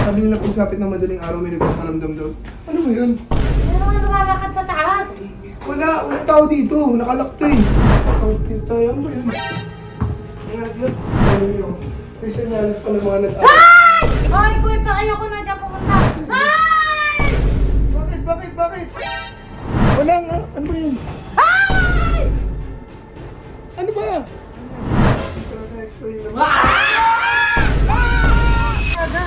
Sabi nila pagsapit ng madaling araw may nagpaparamdam daw. Ano mo yun? Meron nga lumalakad sa taas. Wala tao dito. Nakalak to eh. Pagpinta tayo. Ano ba yun? Ano yun? May senyalis pa ng mga nag-aaral. Ay! Ay, kuya, ayoko na dyan pumunta. Ay! Bakit? Wala nga. Ano ba yun? Ay! Ano ba? Na-explain naman. Aga.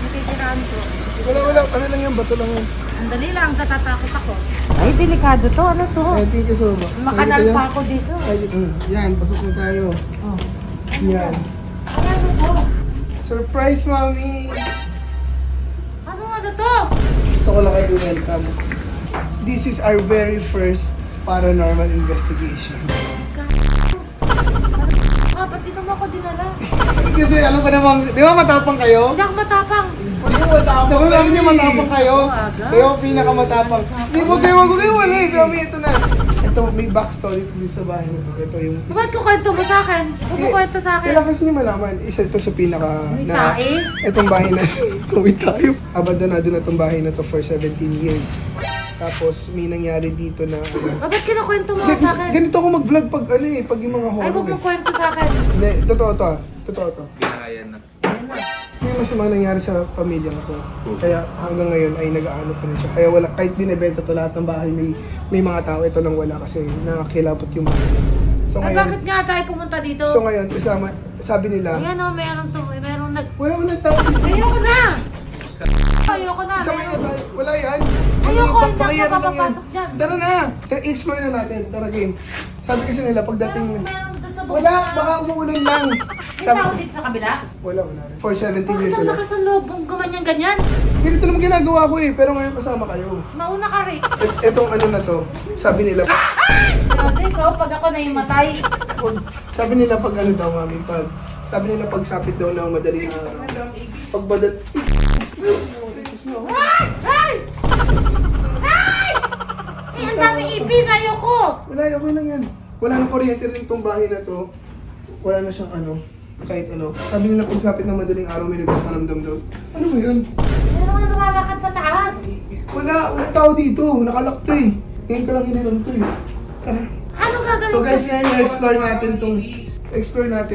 Natitiraan ko. Wala. Ano lang yan? Bato lang yan. Ang dali lang, natatakot ako. Ay, delikado to. Ano to? Ay, thank you so much. Makanal pa ako dito. Yan, pasok na tayo. Oh. Yan. Ano to? Surprise, mami! Ano to? Gusto ko lang kayo welcome. This is our very first paranormal investigation. Ba't dito mo ako dinala? Kasi alam ko namang, di ba matapang kayo? Hindi ako matapang. Hindi mo matapang. Alam niyo matapang kayo? Aga. Kayo ang pinakamatapang. Hindi mo kayo wala eh. Sabi, ito na. Ito, may backstory din sa bahay nito. Ito yung... Ba't kukwento mo sa akin? Ba't kukwento sa akin? Kailangan kasi niyo malaman. Isa ito sa pinaka... May tae? Itong bahay na... Uwi tayo. Abandonado na itong bahay na to for 17 years. Tapos may nangyari dito na... Ba't kinukwento mo Hindi, sa akin? ganito ako mag-vlog pag ano eh, pag yung mga Ay, horror huwag mo eh. kwento sa akin. Hindi, totoo to ah. Totoo to. Kinakayan na. Ayun na. May masama nangyari sa pamilya ko. Kaya hanggang ngayon ay nag-aano pa rin siya. Kaya wala, kahit binibenta to lahat ng bahay, may mga tao, ito lang wala kasi nakakilabot yung bahay. So Ay, ngayon, bakit nga tayo pumunta dito? so ngayon, kasama, sabi nila, Ayan o, mayroong nag... wala tao dito. Ayoko na! Ayoko na, Kasama meron. tayo, wala yan. Ayoko, hindi Pakiyari ako lang yan. papapasok dyan. Tara na, explore na natin. Tara game. Sabi kasi nila, pagdating, Meron doon sa bukod. wala, baka umuulan lang. May tao dito sa kabila? Wala. For 17 Bakit years ang wala. lakas ng loob mong ganyan? Ganito naman ginagawa ko eh, pero ngayon kasama kayo. Mauna ka rin. Etong ano na to, sabi nila, Grabe ikaw, pag ako naimatay. sabi nila pag ano daw mami, sabi nila pag sapit daw ng madaling araw. Pag badat, Ay! Ay! Ay! Ay, ang dami ipin, ayoko. wala, okay lang yan. Wala nang kuryente rin itong bahay na to. Wala na siyang ano, kahit ano. Sabi nila pag sapit ng madaling araw may nagpaparamdam daw. Ano mo yun? Meron nga lumalakad sa taas. Wala tao dito, nakalak to eh. Ngayon ka lang hiniram to eh. Tara. Ano gagawin So guys, ko? ngayon i-explore natin itong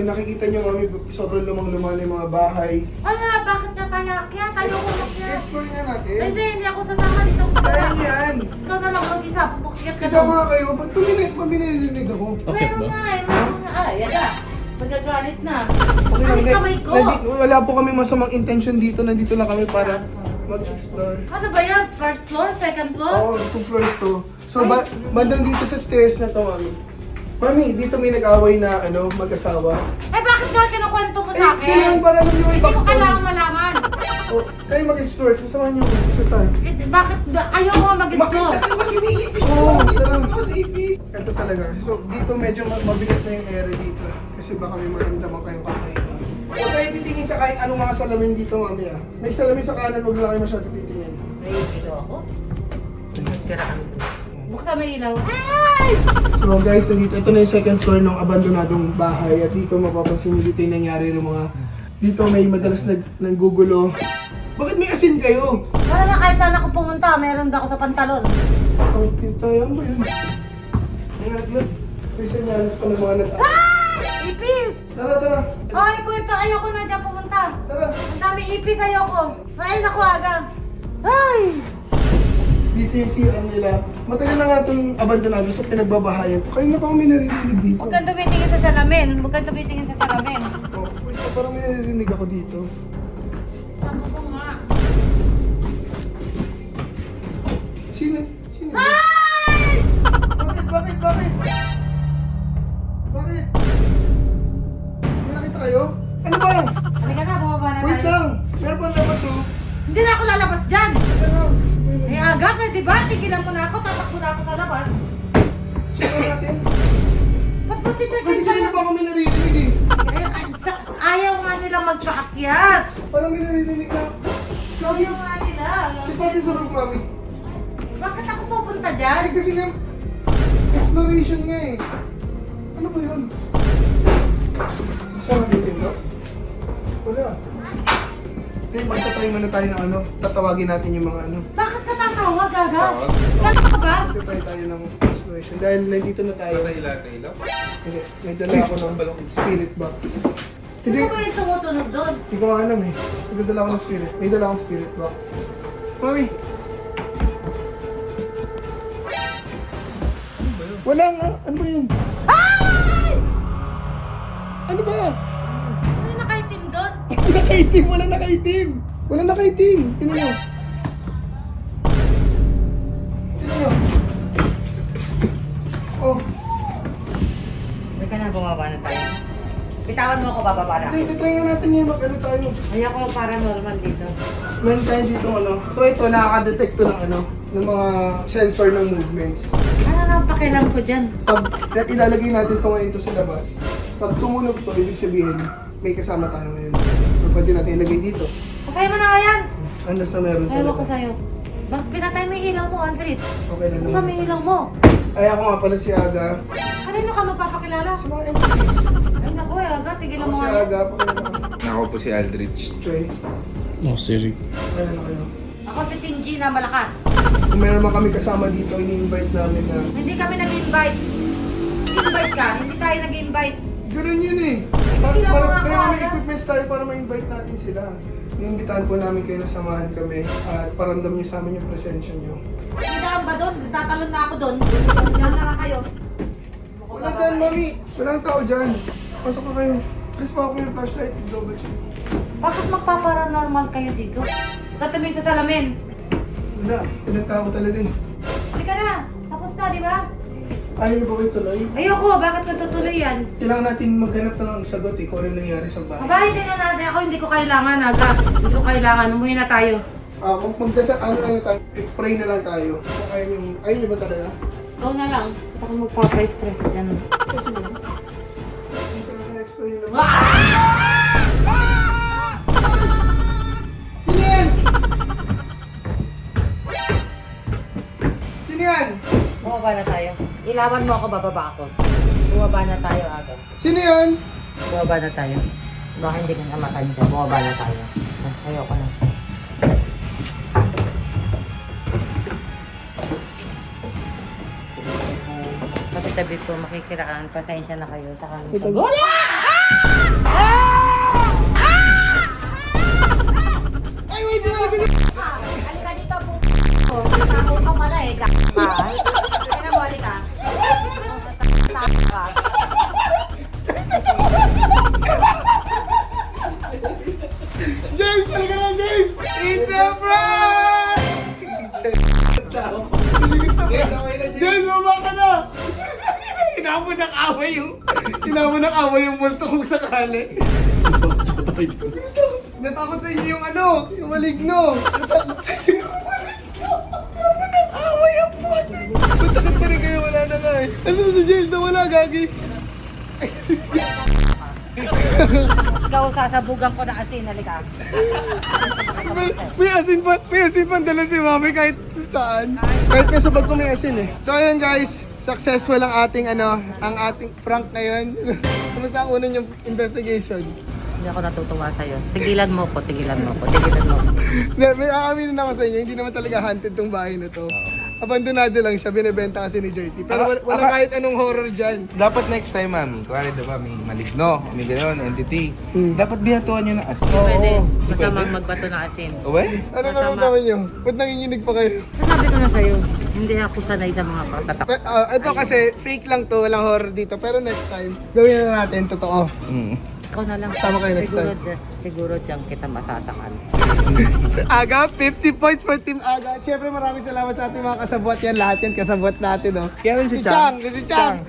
nakikita nyo mami, sobrang lumang-luma na yung mga bahay. Ala, bakit nga tayo akyat? Ayoko makyat. I-explore nga natin. Ay, hindi ako sasama dito. Kaya yan. Ikaw na lang mag-isa, pumakyat ka Kasama doon. nga kayo, ba't pinirinig ako? Meron nga eh, meron nga. Ay, yan na. Magagalit na. Okay lang, Ay, hindi. kamay ko. Wala po kami masamang intention dito, nandito lang kami para mag-explore. Ano ba yan? First floor? Second floor? Oo, 2 floors to. So, bandang dito sa stairs na to, mami. Mami, dito may nag-away na mag-asawa. Eh, bakit nga kinukwento mo sa akin? Kailangan para lang yung Hindi ko backstory. kailangan malaman. Oh, kayo mag-explore, kasama nyo. Sa tayo. Eh, bakit? Ayoko nga mag-explore. Makita kasi ni Ipis! Oo, makita kasi Ipis! Ito talaga. So, dito medyo mabigat na yung area dito. Kasi baka may maramdaman kayong kamay. Huwag kayo titingin sa kahit anong mga salamin dito, mami ah. May salamin sa kanan, huwag lang kayo masyado titingin. May ilaw ako? Tiraan. Bukta may ilaw. Ay! So guys, nandito, ito na yung second floor ng abandonadong bahay. At dito mapapansin nyo dito yung nangyari ng mga... Dito may madalas nanggugulo. Bakit may asin kayo? Wala na kahit saan ako pumunta, meron daw ako sa pantalon. Ang pintayan ba yun? May senyalis pa ng mga nag-aaral. Ay! Ipis! Tara. Ay, kuya, ayoko na dyan pumunta. Tara. Ang dami ipis, ayoko. Ay, naku, aga. Ay! Dito yung CR nila. Matagal na nga itong abandonado sa pinagbabahayan. Kaya na pa kami naririnig dito. Huwag kang tumitingin sa salamin. Huwag kang tumitingin sa salamin. Oh, wait, parang may naririnig ako dito. Sabi ko nga. Sino? Ay! Bakit? May nakita kayo? Ano ba? Halika na, bumaba na Wait tayo. lang! Meron pang labas oh. Hindi na ako lalabas dyan. Teka lang. Eh, aga, pwede ba? Tigilan mo na ako, tatakbo na ako sa labas. Check natin. Ba't ba si Kasi kanina pa kami naririnig eh. Ayaw nga nilang magpaakyat. Parang may naririnig na. Lagi Ayaw nga nila. si Pati sa roof, mami. Bakit ako pupunta Ay, dyan? kasi nga, exploration nga eh. Ano ba yun? Saan natin no? Wala. magtatry muna tayo ng ano, tatawagin natin yung mga ano. Bakit ka tatawa, Gaga? Gaga ka ba? Magtatry tayo ng inspiration. Dahil nandito na tayo. Tayo-tayo. Hindi, may dala ako ng spirit box. Hindi, Ano ba yung tumutunog doon? hindi ko nga alam eh. May dala ako ng spirit. May dala akong spirit box. Mami! Walang, ano ba yun? Ano ba? Ano yung nakaitim doon? Nakaitim! Wala nakaitim! Wala nakaitim! Tingnan nyo. Tingnan nyo. Oh, Hindi ka na bumaba na tayo. Bitawan mo ako, bababa na. hindi, try nga natin ngayon mag-ano tayo. Ayoko mo paranormal dito. Meron tayo dito ano. Ito nakaka-detect to ng ano, ng mga sensor ng movements. Ano na ang pakialam ko dyan? Pag ilalagay natin ito ngayon to sa labas, pag tumunog to, ibig sabihin, may kasama tayo ngayon. So, pwede natin ilagay dito. Patay mo na nga yan! Unless na meron Ayaw ko talaga. sa'yo. Bakit pinatay mo yung ilaw mo, Aldrin? Okay na Baka naman. may ilaw mo. Ay ako nga pala si Aga. Kanino ka magpapakilala? Sa mga entities. Ay naku, Aga, tigilan Ako mo si nga. Aga, pakilala ka. Ako po si Aldrich. Choy, Oh, Siri. pakilala kayo. Ako si Team G na malakas. Kung meron man kami kasama dito, ini-invite namin na. Hindi kami nag-invite. Invite ka, hindi tayo nag-invite. Ganun yun eh. Hindi lang mga Kaya may Aga. equipments tayo para ma-invite natin sila. Iimbitahan po namin kayo na samahan kami at paramdam niyo sa amin yung presensya niyo. Hindi daan ba doon? Tatalon na ako doon. Yan na lang kayo. Wala dyan, mami. Walang tao dyan. Pasok ka kayo. Please pa ako yung flashlight. Double check. Bakit magpaparanormal kayo dito? Katuming sa salamin. Wala. Walang tao talaga eh. Halika na. Tapos na, di ba? Ayaw niyo ba kayo tuloy? Ayoko, bakit ko tutuloy yan? Kailangan natin maghanap ng sagot eh kung ano nangyari sa bahay. Aba, hindi na natin. Ako hindi ko kailangan, Aga. Hindi ko kailangan. Umuwi na tayo. Ano na lang tayo. Pray na lang tayo. Kung ayaw niyo ba talaga? Ikaw na lang. Ako magpapa-express dyan. Kasi mo. Explain naman. Sino yan? Sino yan? Bumaba na tayo. Ilawan mo ako, bababa ako. Bumaba na tayo, Aga. Sino yan? Bumaba na tayo. Baka hindi ka namatay dyan. Bumaba na tayo. Ayoko na. Tabi-tabi po, makikiraan. Pasensya na kayo sa kanila. Ito. Ay, wait! Bumalik ka dito! Halika dito po. Tao ka pala eh. Kaya mo, halika. Tao ka. James! Halika na, James! It's a prank! James, baba ka na! Hinamon ng away yung multo kung sakali. Natakot sa inyo yung ano, yung maligno. Natakot sa inyo yung maligno. Hinamon ng away ang puti. Matakot pa rin kayo, wala na nga eh. Ano si James na wala, gagi? Ikaw sasabugan ko na asin. Halika. May asin pa dala si mami kahit saan. Kahit nga sa bag ko may asin eh. So ayun guys, successful ang ating ang ating prank ngayon. Kumusta ang unang yung investigation? Hindi ako natutuwa sa'yo. Tigilan mo ko, tigilan mo ko, tigilan mo ko. May aaminin ako sa inyo, hindi naman talaga haunted tong bahay na to. Abandonado lang siya, binibenta kasi ni Jerty. Pero wala kahit anong horror dyan. Dapat next time, mami, kuwari diba, may maligno, may gano'n, entity. Dapat bihatuan nyo ng asin. Pwede. Hindi Masamang pwede? magbato ng asin. Uwe? Ano naramdaman nyo? Ba't nanginginig pa kayo? Sabi ko na sa'yo, hindi ako sanay sa mga pagtatak. Ito kasi fake lang to, walang horror dito. Pero next time, gawin na natin, totoo. Mm. Ikaw na lang. Sama kayo next time. Siguro dyan kita masasakan. Aga, 50 points for Team Aga. At syempre maraming salamat sa ating mga kasabot yan. Lahat yan kasabot natin, no? Kaya rin Si Chang! Si Chang!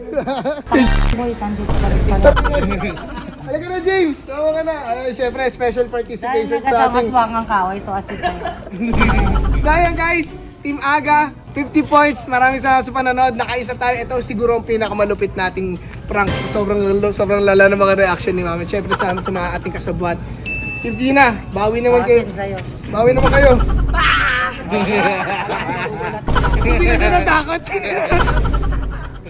Boy, tandito pa rin pala. Halika na, James! Tama ka na. Syempre, special Dahil participation sa ating... nagkatamaswangang ka, ito asin sa'yo. So ayan guys, Team Aga, 50 points. Maraming salamat sa panonood. Nakaisa tayo. Ito siguro ang pinakamalupit nating prank. Sobrang lala ng mga reaction ni Mami. Syempre sa mga ating kasabwat. Team Tina, bawi naman kayo. Asin sa'yo. Bawi naman kayo. Hindi na siya natakot.